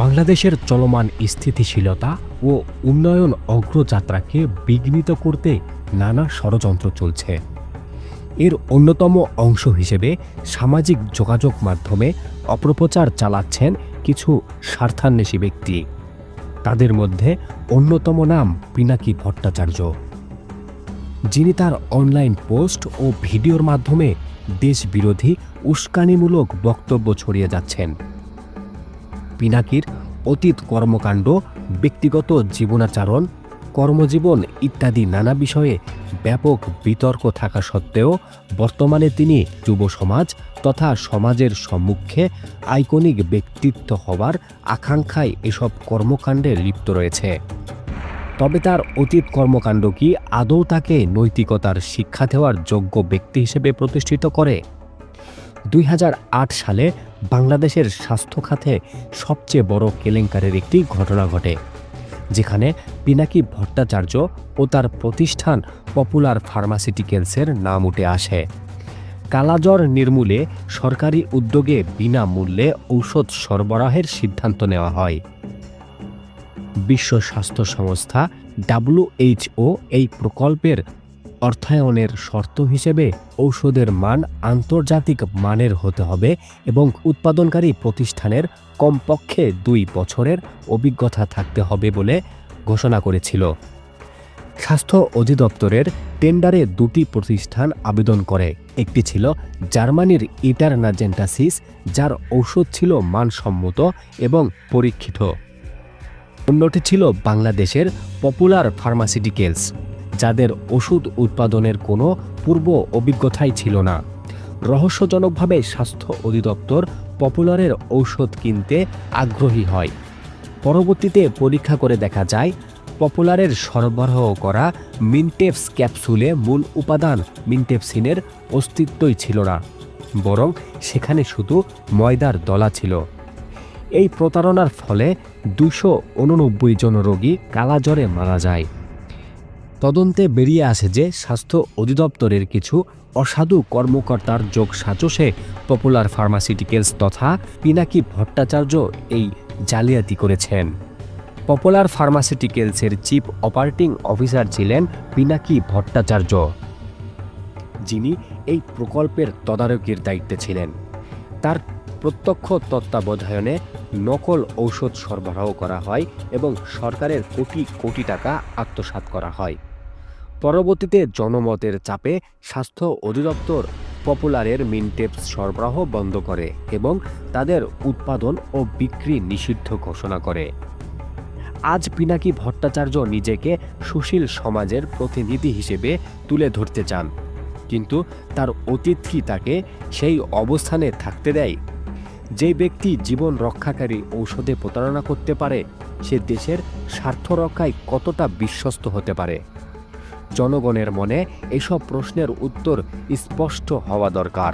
বাংলাদেশের চলমান স্থিতিশীলতা ও উন্নয়ন অগ্রযাত্রাকে বিঘ্নিত করতে নানা ষড়যন্ত্র চলছে। এর অন্যতম অংশ হিসেবে সামাজিক যোগাযোগ মাধ্যমে অপপ্রচার চালাচ্ছেন কিছু স্বার্থান্বেষী ব্যক্তি। তাদের মধ্যে অন্যতম নাম পিনাকি ভট্টাচার্য, যিনি তার অনলাইন পোস্ট ও ভিডিওর মাধ্যমে দেশবিরোধী উস্কানিমূলক বক্তব্য ছড়িয়ে যাচ্ছেন। পিনাকির অতীত কর্মকাণ্ড, ব্যক্তিগত জীবনাচরণ, কর্মজীবন ইত্যাদি নানা বিষয়ে ব্যাপক বিতর্ক থাকা সত্ত্বেও বর্তমানে তিনি যুব সমাজ তথা সমাজের সম্মুখে আইকনিক ব্যক্তিত্ব হওয়ার আকাঙ্ক্ষায় এসব কর্মকাণ্ডে লিপ্ত রয়েছে। তবে তার অতীত কর্মকাণ্ড কি আদৌ তাকে নৈতিকতার শিক্ষা দেওয়ার যোগ্য ব্যক্তি হিসেবে প্রতিষ্ঠিত করে? 2008 সালে বাংলাদেশের স্বাস্থ্য খাতে সবচেয়ে বড় কেলেঙ্কারির একটি ঘটনা ঘটে, যেখানে পিনাকি ভট্টাচার্য ও তার প্রতিষ্ঠান পপুলার ফার্মাসিউটিক্যালসের নাম উঠে আসে। কালাজ্বর নির্মূলে সরকারি উদ্যোগে বিনামূল্যে ঔষধ সরবরাহের সিদ্ধান্ত নেওয়া হয়। বিশ্ব স্বাস্থ্য সংস্থা WHO এই প্রকল্পের অর্থায়নের শর্ত হিসেবে ঔষধের মান আন্তর্জাতিক মানের হতে হবে এবং উৎপাদনকারী প্রতিষ্ঠানের কমপক্ষে 2 বছরের অভিজ্ঞতা থাকতে হবে বলে ঘোষণা করেছিল। স্বাস্থ্য অধিদপ্তরের টেন্ডারে 2টি প্রতিষ্ঠান আবেদন করে। একটি ছিল জার্মানির ইটারনাজেন্টাসিস, যার ঔষধ ছিল মানসম্মত এবং পরীক্ষিত। অন্যটি ছিল বাংলাদেশের পপুলার ফার্মাসিউটিক্যালস, যাদের ওষুধ উৎপাদনের কোনো পূর্ব অভিজ্ঞতাই ছিল না। রহস্যজনকভাবে স্বাস্থ্য অধিদপ্তর পপুলারের ঔষধ কিনতে আগ্রহী হয়। পরবর্তীতে পরীক্ষা করে দেখা যায় পপুলারের সরবরাহ করা মিনটেপস ক্যাপসুলে মূল উপাদান মিনটেপসিনের অস্তিত্বই ছিল না, বরং সেখানে শুধু ময়দার দলা ছিল। এই প্রতারণার ফলে 289 জন রোগী কালাজ্বরে মারা যায়। তদন্তে বেরিয়ে আসে যে স্বাস্থ্য অধিদপ্তরের কিছু অসাধু কর্মকর্তার যোগসাজশে পপুলার ফার্মাসিউটিক্যালস তথা পিনাকি ভট্টাচার্য এই জালিয়াতি করেছেন। পপুলার ফার্মাসিউটিক্যালসের চিফ অপারেটিং অফিসার ছিলেন পিনাকি ভট্টাচার্য, যিনি এই প্রকল্পের তদারকির দায়িত্বে ছিলেন। তার প্রত্যক্ষ তত্ত্বাবধানে নকল ঔষধ সরবরাহ করা হয় এবং সরকারের কোটি কোটি টাকা আত্মসাৎ করা হয়। পরবর্তীতে জনমতের চাপে স্বাস্থ্য অধিদপ্তর পপুলারের মিনটেপস সরবরাহ বন্ধ করে এবং তাদের উৎপাদন ও বিক্রি নিষিদ্ধ ঘোষণা করে। আজ পিনাকি ভট্টাচার্য নিজেকে সুশীল সমাজের প্রতিনিধি হিসেবে তুলে ধরতে চান, কিন্তু তার অতীত কি তাকে সেই অবস্থানে থাকতে দেয়? যে ব্যক্তি জীবন রক্ষাকারী ঔষধে প্রতারণা করতে পারে, সে দেশের স্বার্থ রক্ষায় কতটা বিশ্বস্ত হতে পারে? জনগণের মনে এসব প্রশ্নের উত্তর স্পষ্ট হওয়া দরকার।